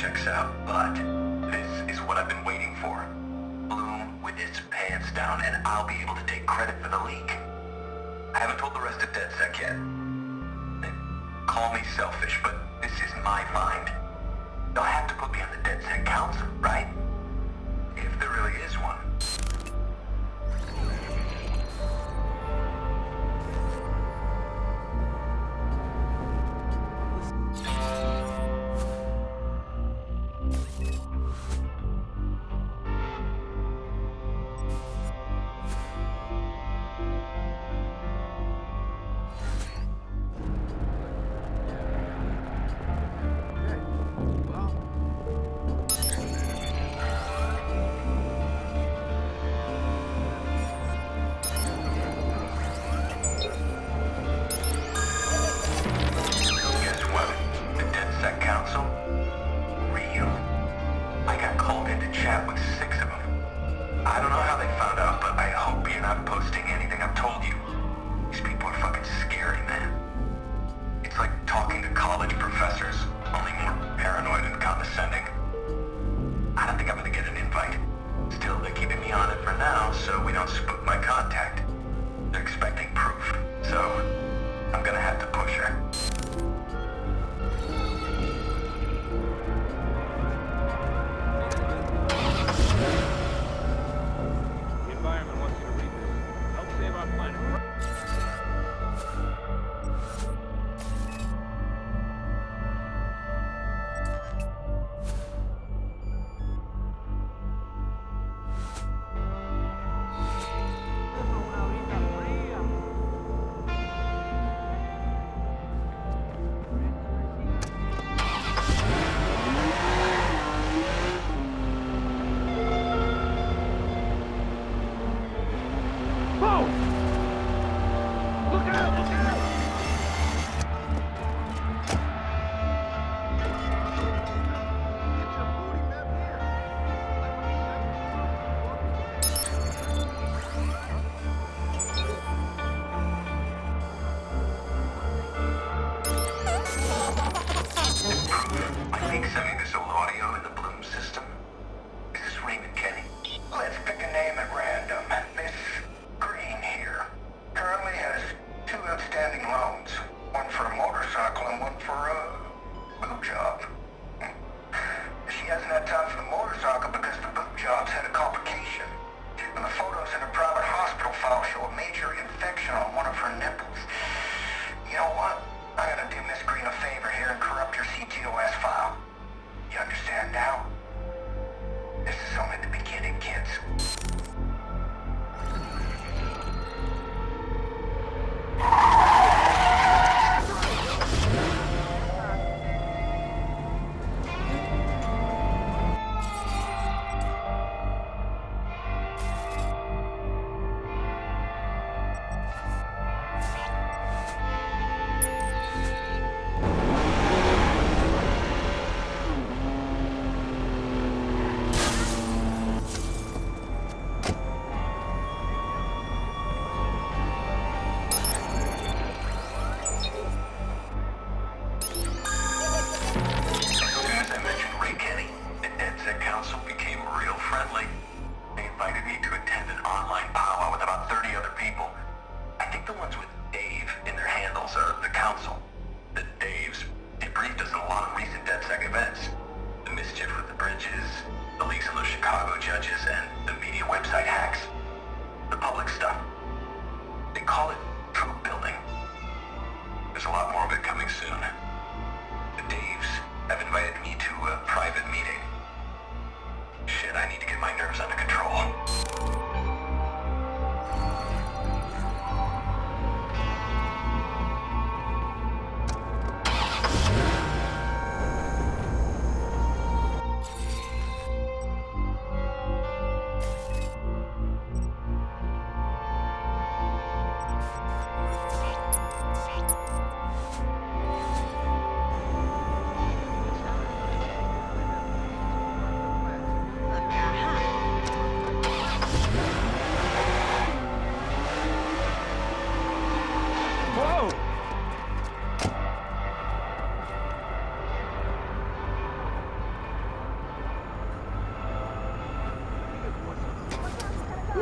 checks out, but this is what I've been waiting for. Bloom with his pants down, and I'll be able to take credit for the leak. I haven't told the rest of DedSec yet. Call me selfish, but this is my find. They'll have to put me on the DedSec Council, right? If there really is one.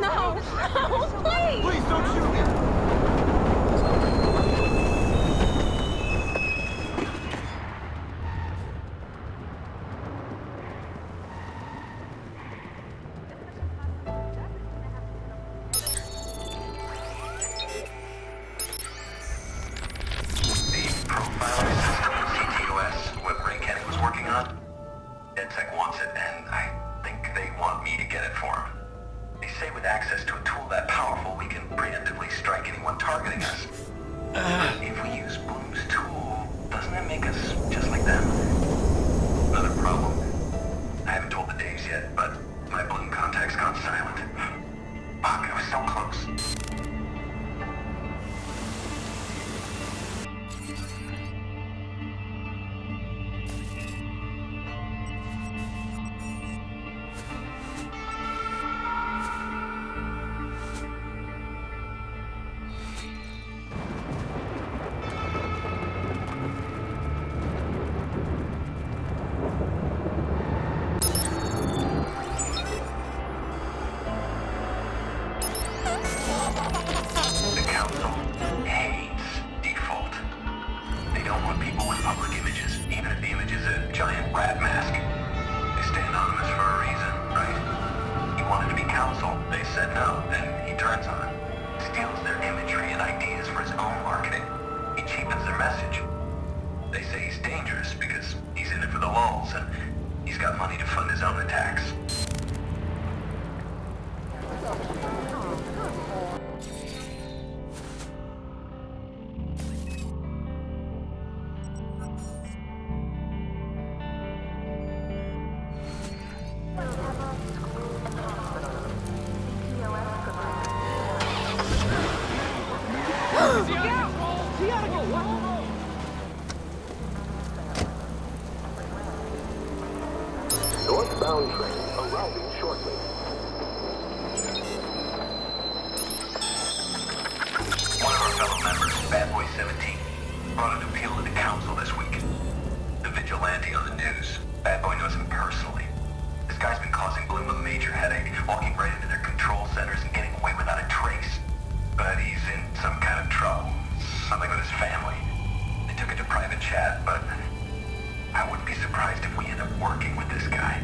No, no, please! Please don't shoot me! DedSec wants it, and I think they want me to get it for them. They say with access to a tool that powerful, we can preemptively strike anyone targeting us. If we use Bloom's tool, doesn't it make us just like them? Another problem. I haven't told the Daves yet, but my Bloom contact's gone silent. Fuck, I was so close. Northbound train arriving shortly. One of our fellow members, Bad Boy 17, brought an appeal to the council this week. The vigilante on the news. Bad Boy knows him personally. This guy's been causing Bloom a major headache, walking right into their control centers and getting away without a trace. But he's in some kind of trouble. Something with his family. They took it to private chat, but I wouldn't be surprised if we end up working with this guy.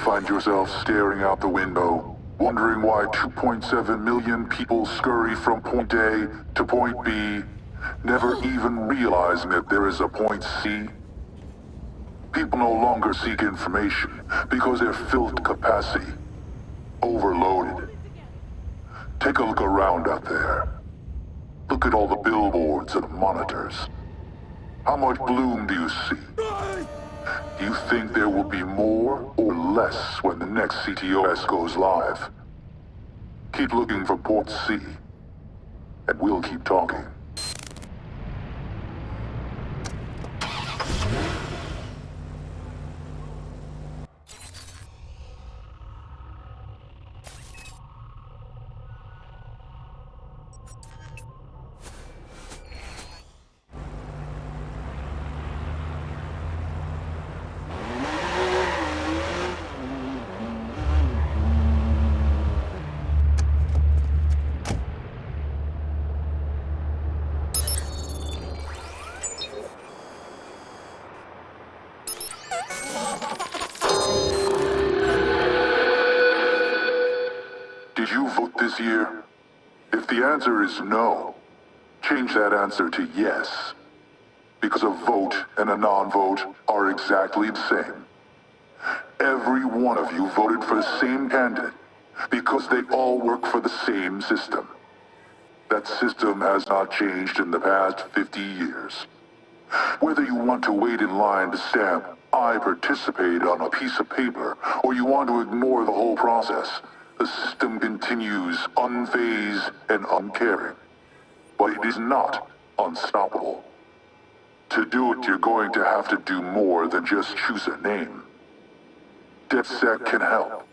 Find yourself staring out the window, wondering why 2.7 million people scurry from point A to point B, never even realizing that there is a point C? People no longer seek information because they're filled to capacity, overloaded. Take a look around out there. Look at all the billboards and monitors. How much bloom do you see? Do you think there will be more or less when the next CTOS goes live? Keep looking for Port C, and we'll keep talking. Did you vote this year? If the answer is no, change that answer to yes. Because a vote and a non-vote are exactly the same. Every one of you voted for the same candidate because they all work for the same system. That system has not changed in the past 50 years. Whether you want to wait in line to stamp "I participate" on a piece of paper, or you want to ignore the whole process, the system continues unfazed and uncaring. But it is not unstoppable. To do it, you're going to have to do more than just choose a name. DefSec can help.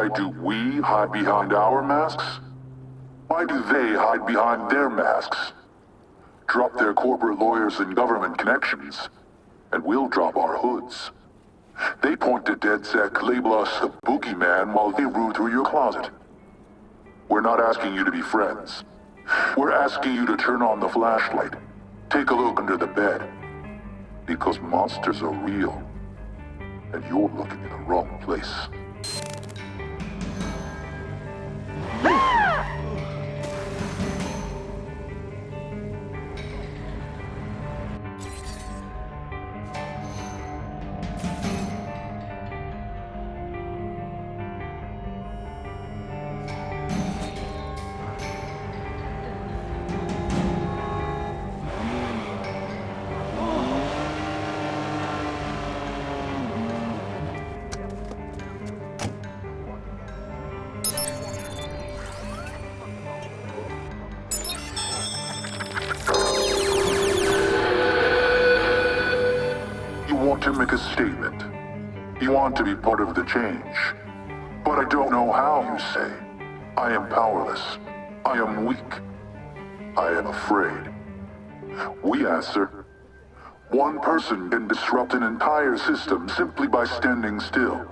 Why do we hide behind our masks? Why do they hide behind their masks? Drop their corporate lawyers and government connections, and we'll drop our hoods. They point to DedSec, label us the boogeyman while they root through your closet. We're not asking you to be friends. We're asking you to turn on the flashlight. Take a look under the bed. Because monsters are real. And you're looking in the wrong place. To make a statement. You want to be part of the change. But I don't know how, you say. I am powerless. I am weak. I am afraid. We answer. One person can disrupt an entire system simply by standing still.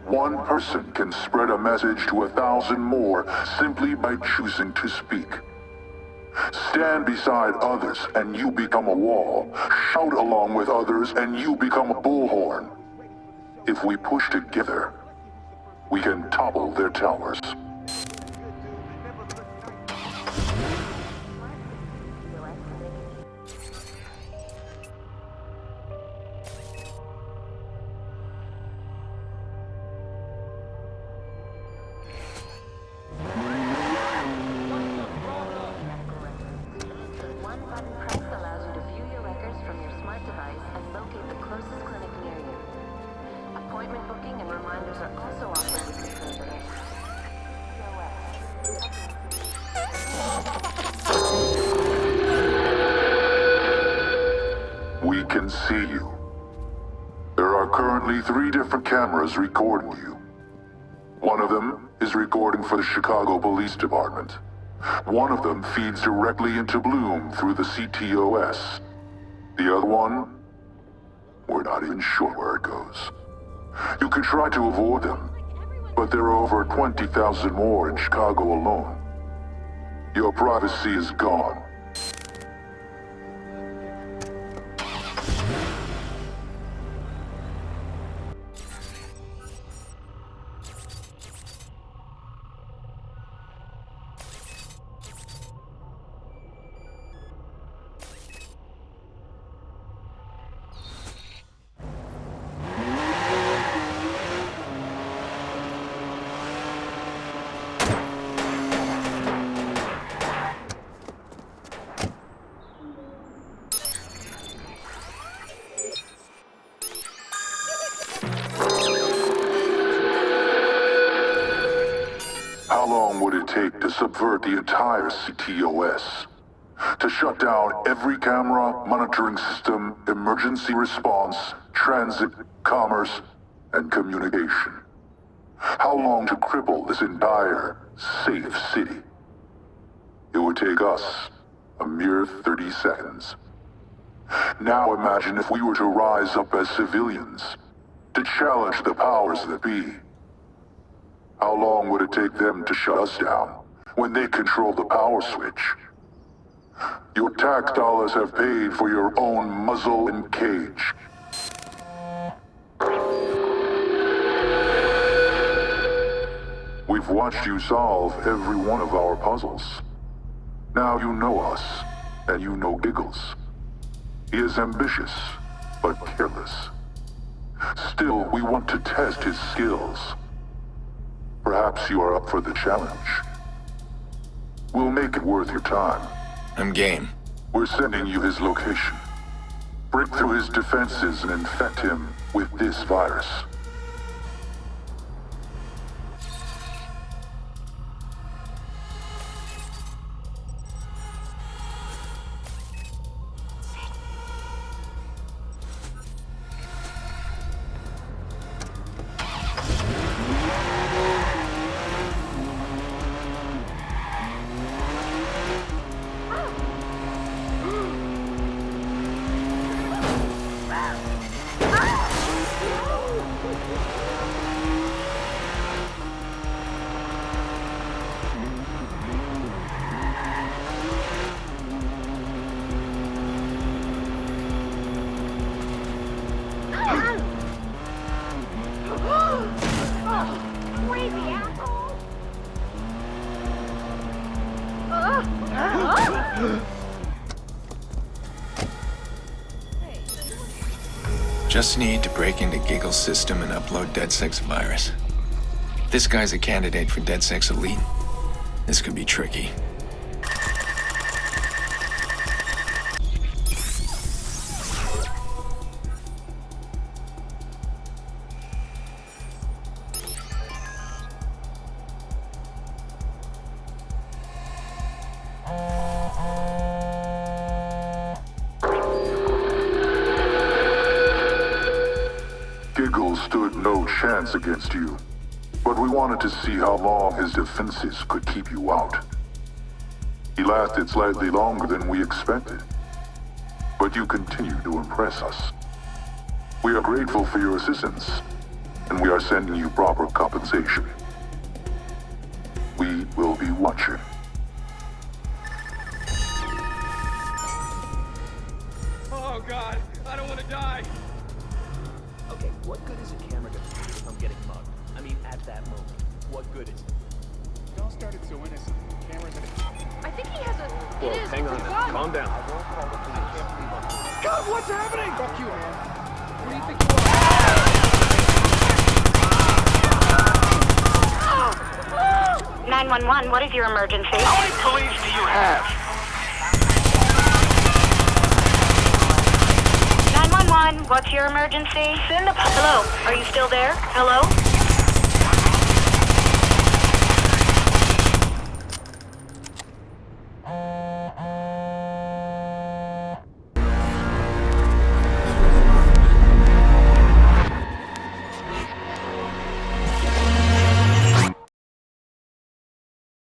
One person can spread a message to 1,000 more simply by choosing to speak. Stand beside others and you become a wall. Shout along with others and you become a bullhorn. If we push together, we can topple their towers. We can see you. There are currently 3 different cameras recording you. One of them is recording for the Chicago Police Department. One of them feeds directly into Bloom through the CTOS. The other one, we're not even sure where it goes. You can try to avoid them, but there are over 20,000 more in Chicago alone. Your privacy is gone. How long would it take to subvert the entire CTOS? To shut down every camera, monitoring system, emergency response, transit, commerce, and communication? How long to cripple this entire safe city? It would take us a mere 30 seconds. Now imagine if we were to rise up as civilians, to challenge the powers that be. How long would it take them to shut us down when they control the power switch? Your tax dollars have paid for your own muzzle and cage. We've watched you solve every one of our puzzles. Now you know us, and you know Giggles. He is ambitious, but careless. Still, we want to test his skills. Perhaps you are up for the challenge. We'll make it worth your time. I'm game. We're sending you his location. Break through his defenses and infect him with this virus. Just need to break into Giggles' system and upload DeadSec's virus. If this guy's a candidate for DeadSec's elite, this could be tricky. Giggles stood no chance against you, but we wanted to see how long his defenses could keep you out. He lasted slightly longer than we expected, but you continue to impress us. We are grateful for your assistance, and we are sending you proper compensation. We will be watching. Oh God, I don't want to die. Okay, what good is a camera to from getting mugged? I mean, at that moment, what good is it? Don't start it so innocent. Cameras in it. I think he has a. Whoa, it is. hang on it's a now. gun. Calm down. I won't call the police. I can't believe I'm doing God, what's happening? Fuck you, man. Who do you think you are? 911, what is your emergency? How many police do you have? 911, what's your emergency? Hello, are you still there? Hello?